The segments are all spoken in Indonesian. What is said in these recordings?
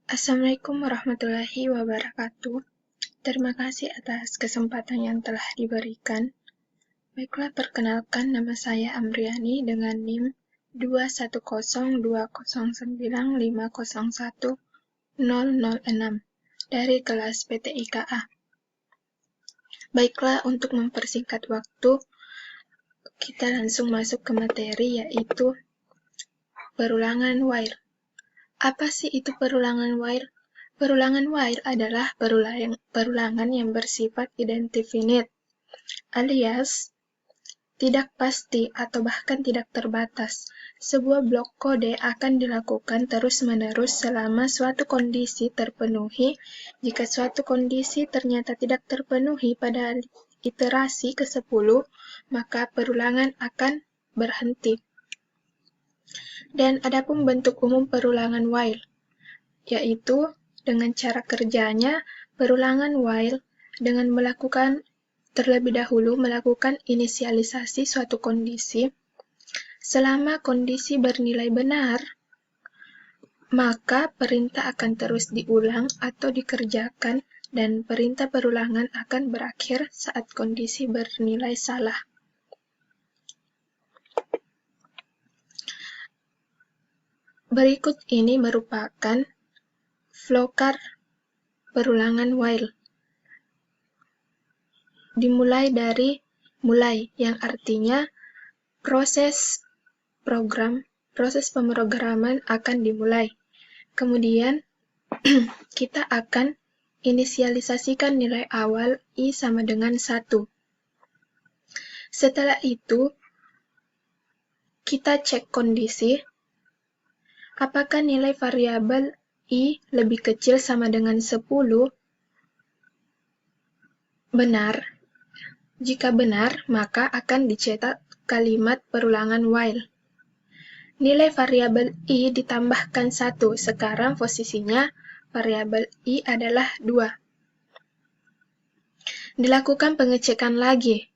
Assalamualaikum warahmatullahi wabarakatuh. Terima kasih atas kesempatan yang telah diberikan. Baiklah, perkenalkan nama saya Amriani dengan NIM 2102009501006 dari kelas PTIKA. Baiklah, untuk mempersingkat waktu, kita langsung masuk ke materi, yaitu perulangan while. Apa sih itu perulangan while? Perulangan while adalah perulangan yang bersifat indefinite, alias tidak pasti atau bahkan tidak terbatas. Sebuah blok kode akan dilakukan terus-menerus selama suatu kondisi terpenuhi. Jika suatu kondisi ternyata tidak terpenuhi pada iterasi ke-10, maka perulangan akan berhenti. Dan adapun bentuk umum perulangan while, yaitu dengan cara kerjanya, perulangan while dengan terlebih dahulu melakukan inisialisasi suatu kondisi. Selama kondisi bernilai benar, maka perintah akan terus diulang atau dikerjakan dan perintah perulangan akan berakhir saat kondisi bernilai salah. Berikut ini merupakan flowchart perulangan while. Dimulai dari mulai, yang artinya proses pemrograman akan dimulai. Kemudian kita akan inisialisasikan nilai awal I sama dengan 1. Setelah itu, kita cek kondisi, apakah nilai variabel I lebih kecil sama dengan 10? Benar. Jika benar, maka akan dicetak kalimat perulangan while. Nilai variabel I ditambahkan 1. Sekarang posisinya variabel I adalah 2. Dilakukan pengecekan lagi.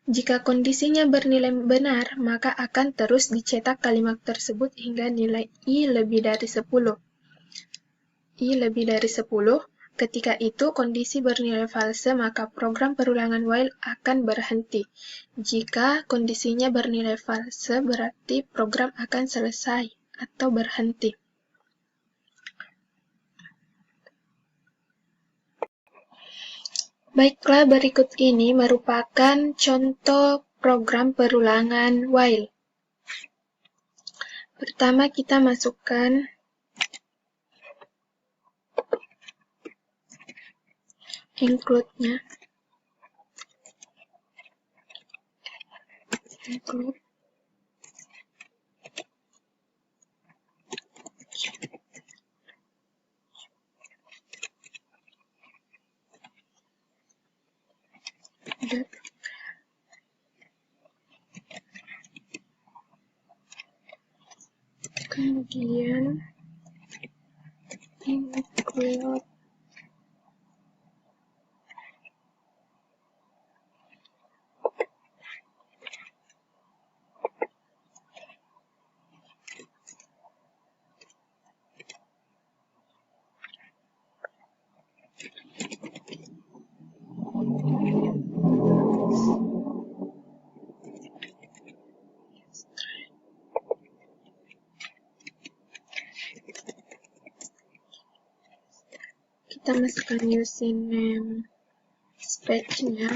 Jika kondisinya bernilai benar, maka akan terus dicetak kalimat tersebut hingga nilai I lebih dari 10. I lebih dari 10. Ketika itu kondisi bernilai false, maka program perulangan while akan berhenti. Jika kondisinya bernilai false, berarti program akan selesai atau berhenti. Baiklah, berikut ini merupakan contoh program perulangan while. Pertama, kita masukkan include-nya. Include. Kemudian include kita masukkan username space-nya.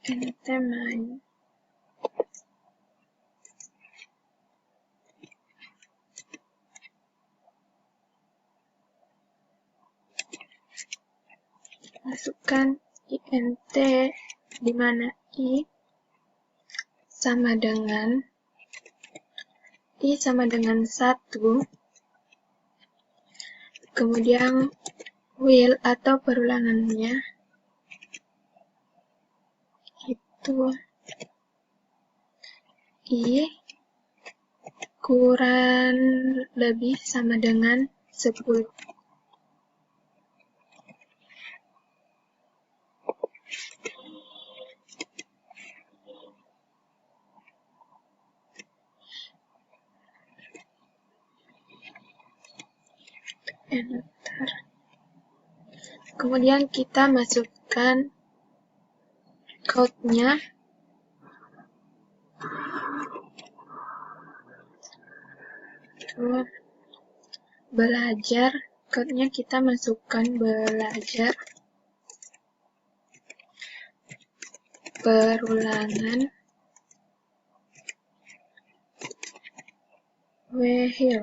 Enter main. Masukkan int di mana I sama dengan 1. Kemudian while atau perulangannya itu I kurang lebih sama dengan 10. Enter. Kemudian kita masukkan code-nya. Belajar, code-nya kita masukkan belajar perulangan will.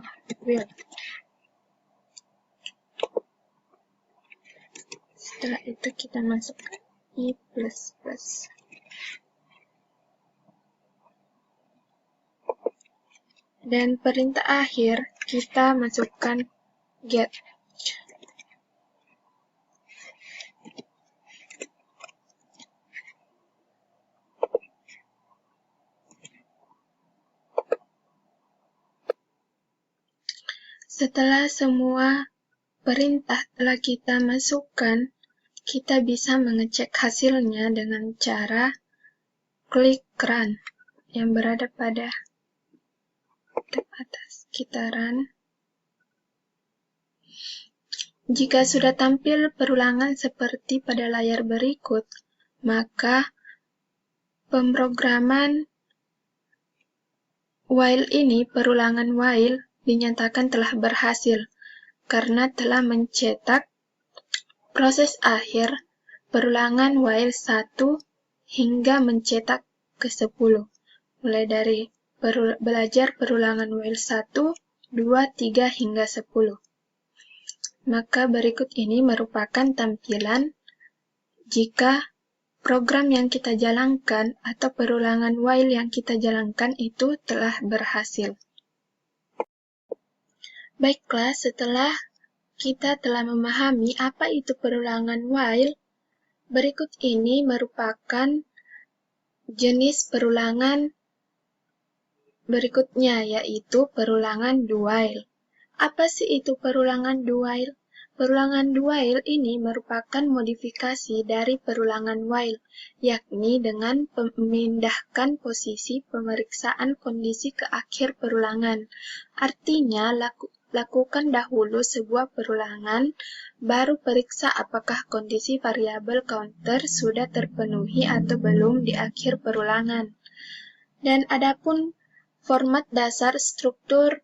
Setelah itu kita masukkan i++. Dan perintah akhir kita masukkan get. Setelah semua perintah telah kita masukkan, kita bisa mengecek hasilnya dengan cara klik run yang berada pada tab atas. Kita run. Jika sudah tampil perulangan seperti pada layar berikut, maka pemrograman while ini, perulangan while, dinyatakan telah berhasil karena telah mencetak proses akhir perulangan while 1 hingga mencetak ke 10. Mulai dari belajar perulangan while 1, 2, 3, hingga 10. Maka berikut ini merupakan tampilan jika program yang kita jalankan atau perulangan while yang kita jalankan itu telah berhasil. Baiklah, setelah kita telah memahami apa itu perulangan while, berikut ini merupakan jenis perulangan berikutnya, yaitu perulangan do while. Apa sih itu perulangan do while? Perulangan do while ini merupakan modifikasi dari perulangan while, yakni dengan memindahkan posisi pemeriksaan kondisi ke akhir perulangan. Artinya, lakukan dahulu sebuah perulangan, baru periksa apakah kondisi variabel counter sudah terpenuhi atau belum di akhir perulangan. Dan adapun format dasar struktur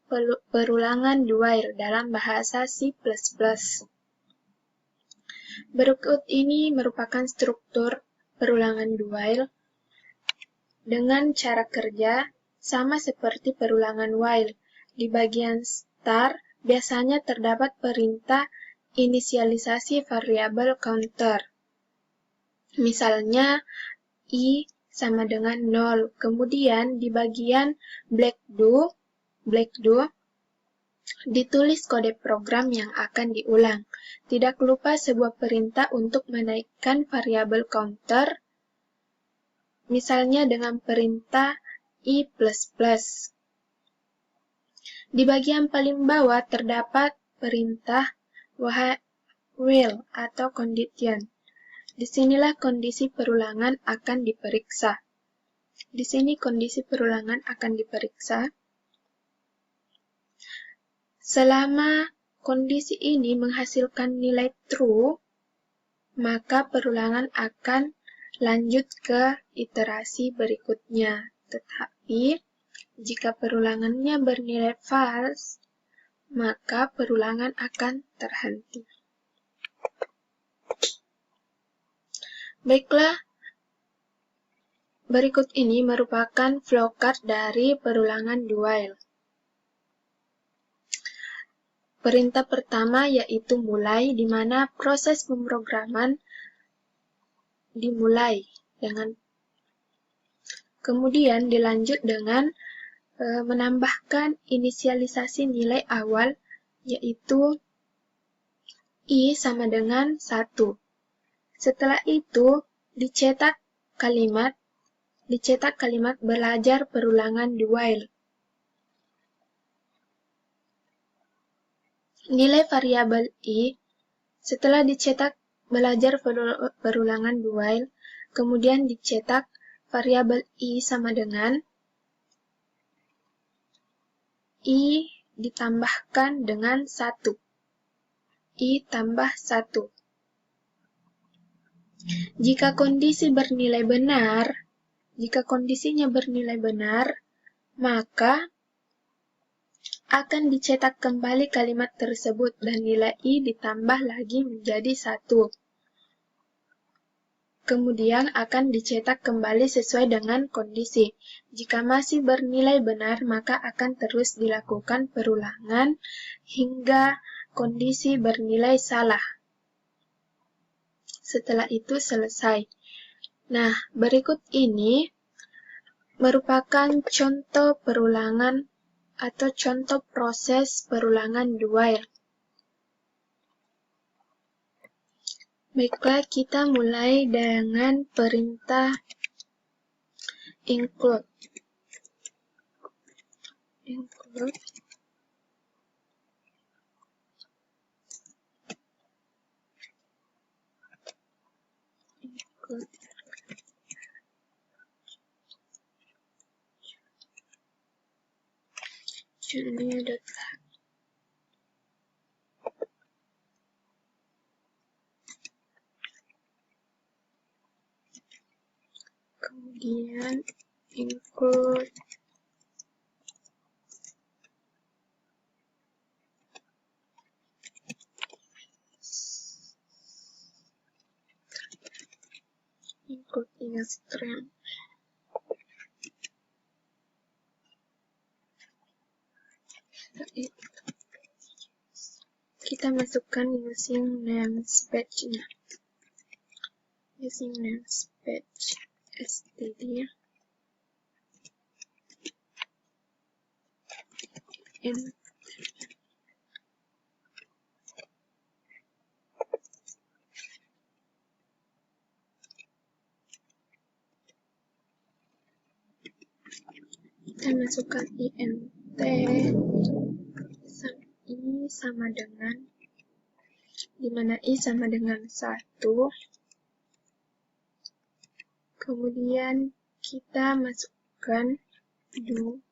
perulangan do while dalam bahasa C++. Berikut ini merupakan struktur perulangan do while dengan cara kerja sama seperti perulangan while. Di bagian start biasanya terdapat perintah inisialisasi variabel counter. Misalnya i sama dengan 0. Kemudian di bagian black do ditulis kode program yang akan diulang. Tidak lupa sebuah perintah untuk menaikkan variabel counter, misalnya dengan perintah i++. Di bagian paling bawah terdapat perintah while atau condition. Disinilah kondisi perulangan akan diperiksa. Di sini kondisi perulangan akan diperiksa. Selama kondisi ini menghasilkan nilai true, maka perulangan akan lanjut ke iterasi berikutnya. Tetapi, jika perulangannya bernilai false, maka perulangan akan terhenti. Baiklah, berikut ini merupakan flowchart dari perulangan do while. Perintah pertama yaitu mulai, di mana proses pemrograman dimulai dengan kemudian dilanjut dengan menambahkan inisialisasi nilai awal, yaitu i sama dengan 1. Setelah itu dicetak kalimat belajar perulangan do while. Nilai variabel I setelah dicetak belajar perulangan while, kemudian dicetak variabel I sama dengan I ditambahkan dengan 1. I tambah 1. Jika kondisinya bernilai benar, maka akan dicetak kembali kalimat tersebut dan nilai I ditambah lagi menjadi 1. Kemudian akan dicetak kembali sesuai dengan kondisi. Jika masih bernilai benar, maka akan terus dilakukan perulangan hingga kondisi bernilai salah. Setelah itu selesai. Nah, berikut ini merupakan contoh perulangan atau contoh proses perulangan while. Baiklah, kita mulai dengan perintah include. Kemudian include string. Kita masukkan using namespace-nya. Using namespace std in kita masukkan int I sama dengan, di mana I sama dengan 1. Kemudian kita masukkan do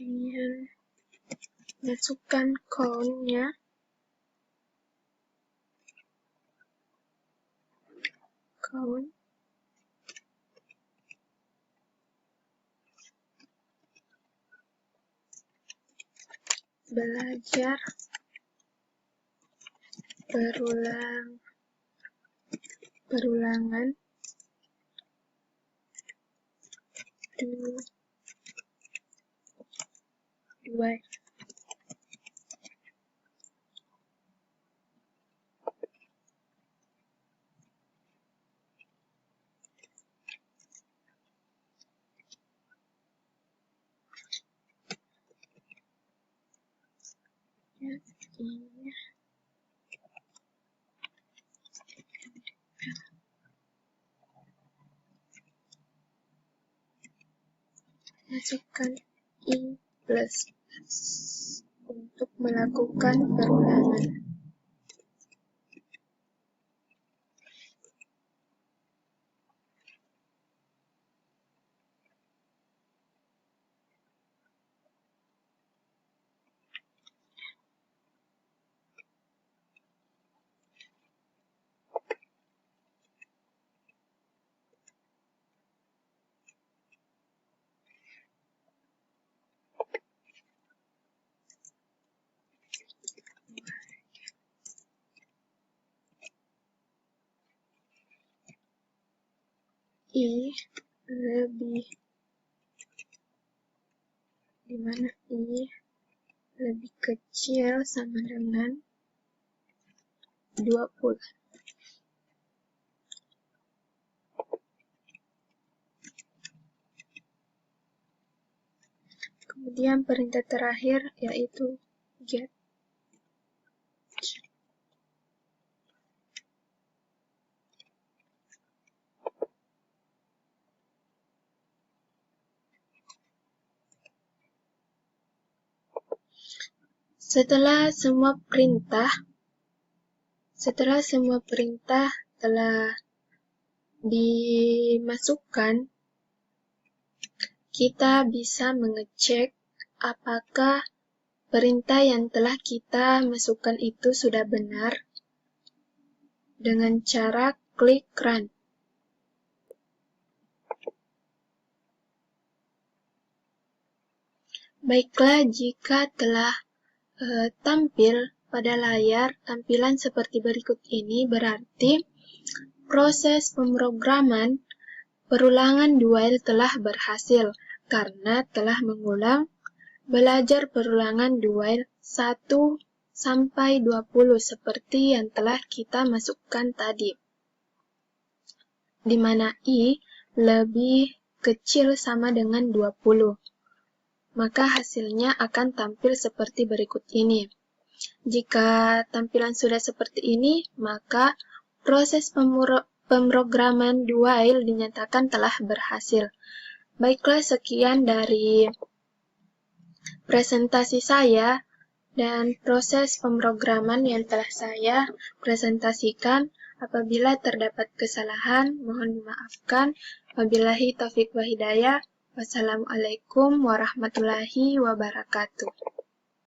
kemudian masukkan count-nya. Count. Belajar perulangan do while. Masukkan I plus untuk melakukan perulangan. I lebih, di mana I lebih kecil sama dengan 20. Kemudian perintah terakhir yaitu get. Setelah semua perintah telah dimasukkan, kita bisa mengecek apakah perintah yang telah kita masukkan itu sudah benar dengan cara klik run. Baiklah, jika telah tampil pada layar tampilan seperti berikut ini, berarti proses pemrograman perulangan while telah berhasil karena telah mengulang belajar perulangan while 1 sampai 20 seperti yang telah kita masukkan tadi, di mana I lebih kecil sama dengan 20. Maka hasilnya akan tampil seperti berikut ini. Jika tampilan sudah seperti ini, maka proses pemrograman while dinyatakan telah berhasil. Baiklah, sekian dari presentasi saya dan proses pemrograman yang telah saya presentasikan. Apabila terdapat kesalahan, mohon dimaafkan. Wabillahi taufiq wa hidayah. Wassalamualaikum warahmatullahi wabarakatuh.